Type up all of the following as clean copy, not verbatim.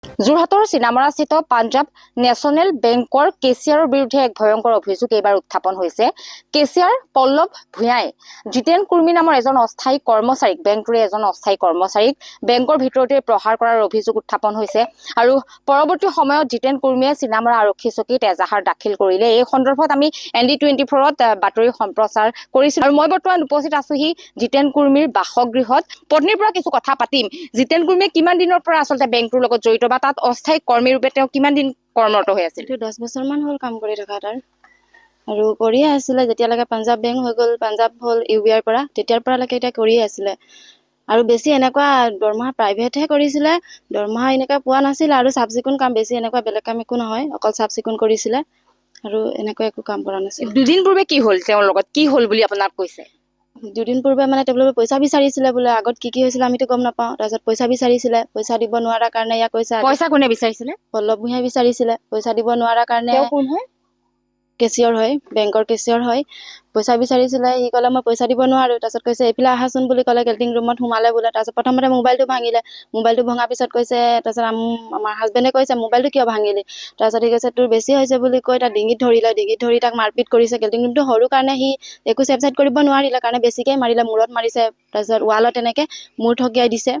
যোৰহাটৰ চিনামৰাস্থিত পাঞ্জাৱ নেশ্যনেল বেংকৰ কেচিয়াৰৰ বিৰুদ্ধে এক ভয়ংকৰ অভিযোগ এইবাৰ উত্থাপন হৈছে। কেচিয়াৰ পল্লৱ ভূঞাই জিতেন কুৰ্মী নামৰ এজন অস্থায়ী কৰ্মচাৰীক বেংকটোৰে এজন অস্থায়ী কৰ্মচাৰীক বেংকৰ ভিতৰতে প্ৰহাৰ কৰাৰ অভিযোগ উত্থাপন হৈছে আৰু পৰৱৰ্তী সময়ত জিতেন কুৰ্মীয়ে চিনামৰা আৰক্ষী চকীত এজাহাৰ দাখিল কৰিলে। এই সন্দৰ্ভত আমি ND24ত বাতৰি সম্প্ৰচাৰ কৰিছিলো আৰু মই বৰ্তমান উপস্থিত আছোহি জিতেন কুৰ্মীৰ বাসগৃহত। পত্নীৰ পৰা কিছু কথা পাতিম। জিতেন কুৰ্মীয়ে কিমান দিনৰ পৰা আচলতে বেংকটোৰ লগত জড়িত বা তাত অস্থায়ী কৰ্মী ৰূপে তেওঁ কিমান দিন কৰ্মৰত হৈ আছিল? 10 বছৰমান হ'ল কাম কৰি থকা তাৰ আৰু কৰিয়ে আছিলে যেতিয়ালৈকে পাঞ্জাৱ বেংক হৈ গ'ল, পাঞ্জাৱ হ'ল UBI ৰ পৰা, তেতিয়াৰ পৰালৈকে এতিয়া কৰিয়ে আছিলে আৰু বেছি এনেকুৱা দৰমহা প্ৰাইভেটহে কৰিছিলে, দৰমহা এনেকুৱা পোৱা নাছিল আৰু চাফ চিকুণ কাম বেছি এনেকুৱা বেলেগ কাম একো নহয়, অকল চাফ চিকুণ কৰিছিলে আৰু এনেকুৱা একো কাম কৰা নাছিল। দুদিন পূৰ্বে কি হ'ল তেওঁৰ লগত, কি হ'ল বুলি আপোনাক কৈছে? দুদিন পূৰ্বে মানে তেওঁলোকে পইচা বিচাৰিছিলে বোলে, আগত কি হৈছিলে আমিতো গম নাপাওঁ। তাৰপিছত পইচা বিচাৰিছিলে, পইচা দিব নোৱাৰাৰ কাৰণে ইয়াক কৈছে। পইচা কোনে বিচাৰিছিলে? পল্লৱ ভূঞাই বিচাৰিছিলে, পইচা দিব নোৱাৰাৰ কাৰণে। তেওঁ কোন হয়? কেচিয়ৰ হয়, বেংকৰ কেচিয়ৰ হয়। পইচা বিচাৰিছিলে, সি ক'লে মই পইচা দিব নোৱাৰো। তাৰপিছত কৈছে এইফালে আহাচোন বুলি ক'লে, কেল্টিং ৰুমত সোমালে বোলে। তাৰপিছত প্ৰথমতে মোবাইলটো ভাঙিলে, মোবাইলটো ভঙাৰ পিছত কৈছে, তাৰপিছত আমাৰ হাজবেণ্ডে কৈছে মোবাইলটো কিয় ভাঙিলি? তাৰপিছত সি কৈছে তোৰ বেছি হৈছে বুলি কৈ তাক ডিঙিত ধৰিলে, ডিঙিত ধৰি তাক মাৰপিট কৰিছে। কেল্টিং ৰুমটো সৰু কাৰণে সি একো চেভ চাইড কৰিব নোৱাৰিলে কাৰণে বেছিকে মাৰিলে, মূৰত মাৰিছে, তাৰপিছত ৱালত এনেকে মূৰ ঠকিয়াই দিছে।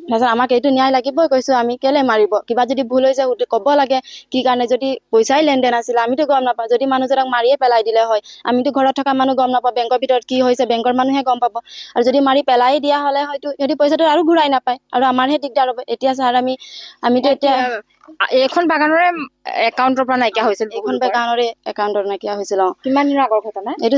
তাৰপিছত আমাক এইটো ন্যায় লাগিবই কৈছো, আমি কেলে মাৰিব, কিবা যদি ভুল হৈছে ক'ব লাগে কি কাৰণে, যদি পইচাই লেনদেন আছিলে আমিতো গম নাপাওঁ। যদি মানুহজনক মাৰিয়ে পেলাই দিলে হয়, আমিতো ঘৰত থকা মানুহ গম নাপাওঁ, বেংকৰ ভিতৰত কি হৈছে বেংকৰ মানুহে গম পাব। আৰু যদি মাৰি পেলাই দিয়া হলে হয়তো সিহঁতি পইচাটো আৰু ঘূৰাই নাপায় আৰু আমাৰহে দিগদাৰ হ'ব। এতিয়া ছাৰ আমিতো এতিয়া এইখন বাগানৰে একাউণ্টৰ পৰা নাইকিয়া হৈছিল, এইখন বাগানৰে একাউণ্টৰ নাইকিয়া হৈছিল। কিমান দিনৰ আগৰ ঘটনা? এইটো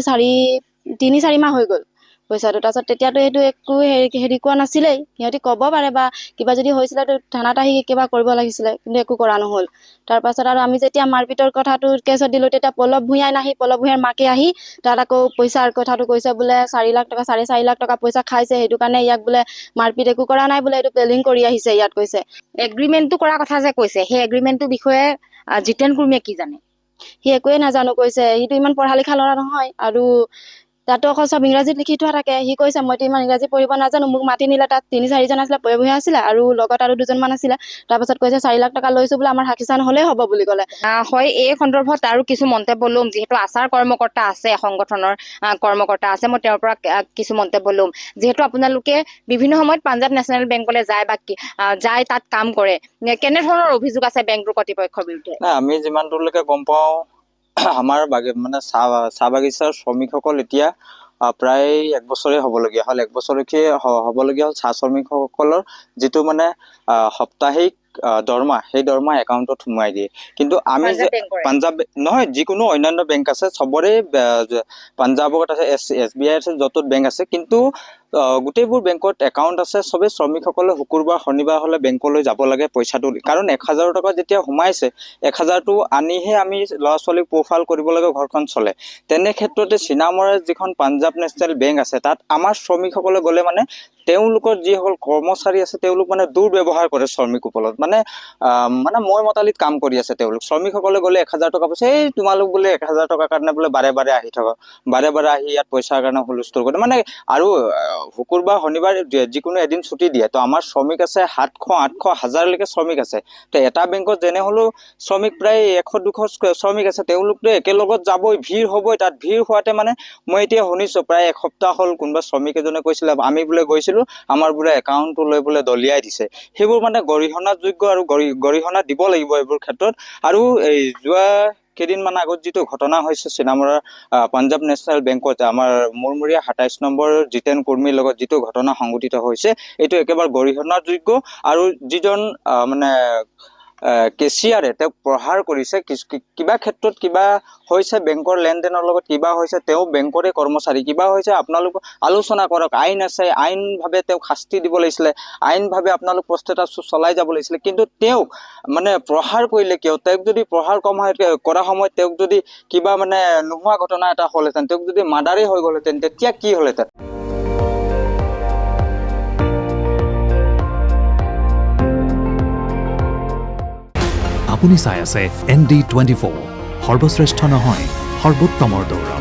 3-4 মাহ হৈ গ'ল পইচাটো। তাৰপিছত তেতিয়াতো এইটো একো হেৰি কোৱা নাছিলেই, সিহঁতি ক'ব পাৰে বা কিবা যদি হৈছিলে থানাত আহি কিবা কৰিব লাগিছিলে, কিন্তু একো কৰা নহ'ল। তাৰপাছত আৰু আমি যেতিয়া মাৰপিটৰ কথাটো কেছত দিলো, তেতিয়া পল্লৱ ভূঞাই নাহি, পল্লৱ ভূঞাৰ মাকে আহি তাত আকৌ পইচাৰ কথাটো কৈছে বোলে 4 লাখ টকা 4.5 লাখ টকা পইচা খাইছে, সেইটো কাৰণে ইয়াক বোলে মাৰপিট একো কৰা নাই বোলে, এইটো প্লেনিং কৰি আহিছে ইয়াত কৈছে। এগ্ৰিমেণ্টটো কৰাৰ কথা যে কৈছে, সেই এগ্ৰিমেণ্টটোৰ বিষয়ে জিতেন কুৰ্মীয়ে কি জানে? সি একোৱে নাজানো কৈছে, সিটো ইমান পঢ়া লিখা ল'ৰা নহয় আৰু তাতো অকল চব ইংৰাজীত লিখি থোৱা থাকে। সি কৈছে মইতো ইমান ইংৰাজী পঢ়িব নাজানো, মোক মাতি নিলে তাত 3-4জন আছিলে, পঢ়িয়া আছিলে আৰু লগত আৰু 2জনমান আছিলে। তাৰপাছত কৈছে 4 লাখ টকা লৈছো বোলে, আমাৰ হাকিচান হলেই হ'ব বুলি ক'লে। হয়, এই সন্দৰ্ভত আৰু কিছু মন্তব্য ল'ম, যিহেতু আচাৰ কৰ্মকৰ্তা আছে, সংগঠনৰ কৰ্মকৰ্তা আছে, মই তেওঁৰ পৰা কিছু মন্তব্য ল'ম। যিহেতু আপোনালোকে বিভিন্ন সময়ত পাঞ্জাৱ নেশ্যনেল বেংকলৈ যায় বা যায় তাত কাম কৰে, কেনেধৰণৰ অভিযোগ আছে বেংকটোৰ কৰ্তৃপক্ষৰ বিৰুদ্ধে? আমি যিমান দূৰলৈকে গম পাওঁ, আমাৰ মানে চাহ বাগিচাৰ শ্ৰমিকসকল এতিয়া প্ৰায় 1 বছৰে হ'বলগীয়া হ'ল। 1 বছৰলৈকে হ'বলগীয়া হ'ল। চাহ শ্ৰমিকসকলৰ যিটো মানে সাপ্তাহিক দৰমহা, সেই দৰমহা একাউণ্টত সোমাই দিয়ে। কিন্তু আমি যে পাঞ্জাৱ নহয়, যিকোনো অন্যান্য বেংক আছে চবৰে, পাঞ্জাৱত আছে, SBI আছে, য'ত বেংক আছে, কিন্তু গোটেইবোৰ বেংকত একাউণ্ট আছে। চবেই শ্ৰমিকসকলে শুকুৰবাৰ শনিবাৰ হ'লে বেংকলৈ যাব লাগে পইচাটো, কাৰণ 1000 টকা যেতিয়া সোমাইছে, 1000টো আনিহে আমি ল'ৰা ছোৱালীক পোহপাল কৰিব লাগে, ঘৰখন চলে। তেনে ক্ষেত্ৰতে চিনামৰাৰ যিখন পাঞ্জাৱ নেশ্যনেল বেংক আছে, তাত আমাৰ শ্ৰমিকসকলে গ'লে মানে তেওঁলোকৰ যিসকল কৰ্মচাৰী আছে তেওঁলোক মানে দুৰ্ব্যৱহাৰ কৰে শ্ৰমিকসকলক, মানে মই মতালিত কাম কৰি আছে তেওঁলোক। শ্ৰমিকসকলে গ'লে 1000 টকা পইচা, এই তোমালোক বোলে 1000 টকাৰ কাৰণে বোলে বাৰে বাৰে আহি থকা, বাৰে বাৰে আহি ইয়াত পইচাৰ কাৰণে হুলস্থুল কৰে, মানে আৰু শুকুৰবাৰ শনিবাৰ যিকোনো এদিন ছুটি দিয়ে। তো আমাৰ শ্ৰমিক আছে 700, 800, 1000লৈকে শ্ৰমিক আছে। তো এটা বেংকত যেনে হ'লেও শ্ৰমিক প্ৰায় 100-200 শ্ৰমিক আছে, তেওঁলোকতো একেলগত যাবই, ভিৰ হ'বই। তাত ভিৰ হোৱাতে মানে মই এতিয়া শুনিছোঁ প্ৰায় 1 সপ্তাহ হ'ল কোনোবা শ্ৰমিক এজনে কৈছিলে আমি বোলে গৈছিলোঁ, আমাৰ বোলে একাউণ্টটো লৈ বোলে দলিয়াই দিছে। সেইবোৰ মানে গৰিহণাযোগ্য আৰু গৰিহণা দিব লাগিব এইবোৰ ক্ষেত্ৰত। আৰু এই যোৱা কেইদিনমান আগত যিটো ঘটনা হৈছে চিনামৰাৰ পাঞ্জাৱ নেশ্যনেল বেংকত, আমাৰ মূৰমূৰীয়া 27 নম্বৰ জিতেন কুৰ্মীৰ লগত যিটো ঘটনা সংঘটিত হৈছে, এইটো একেবাৰে গৰিহণাযোগ্য। আৰু যিজন মানে কেচিয়াৰে তেওঁক প্ৰহাৰ কৰিছে, কিবা ক্ষেত্ৰত কিবা হৈছে, বেংকৰ লেনদেনৰ লগত কিবা হৈছে, তেওঁ বেংকৰে কৰ্মচাৰী, কিবা হৈছে, আপোনালোক আলোচনা কৰক, আইন আছে, আইনভাৱে তেওঁক শাস্তি দিব লাগিছিলে, আইনভাৱে আপোনালোক প্ৰচেষ্টা চলাই যাব লাগিছিলে। কিন্তু তেওঁক মানে প্ৰহাৰ কৰিলে কিয়? তেওঁক যদি প্ৰহাৰ কৰা সময়ত তেওঁক যদি কিবা মানে নোহোৱা ঘটনা এটা হ'লহেঁতেন, তেওঁক যদি মাৰ্ডাৰেই হৈ গ'লহেঁতেন, তেতিয়া কি হ'লহেঁতেন? আপুনি চাই আছে ND24, সৰ্বশ্ৰেষ্ঠ নহয়, সৰ্বোত্তমৰ দৌৰ।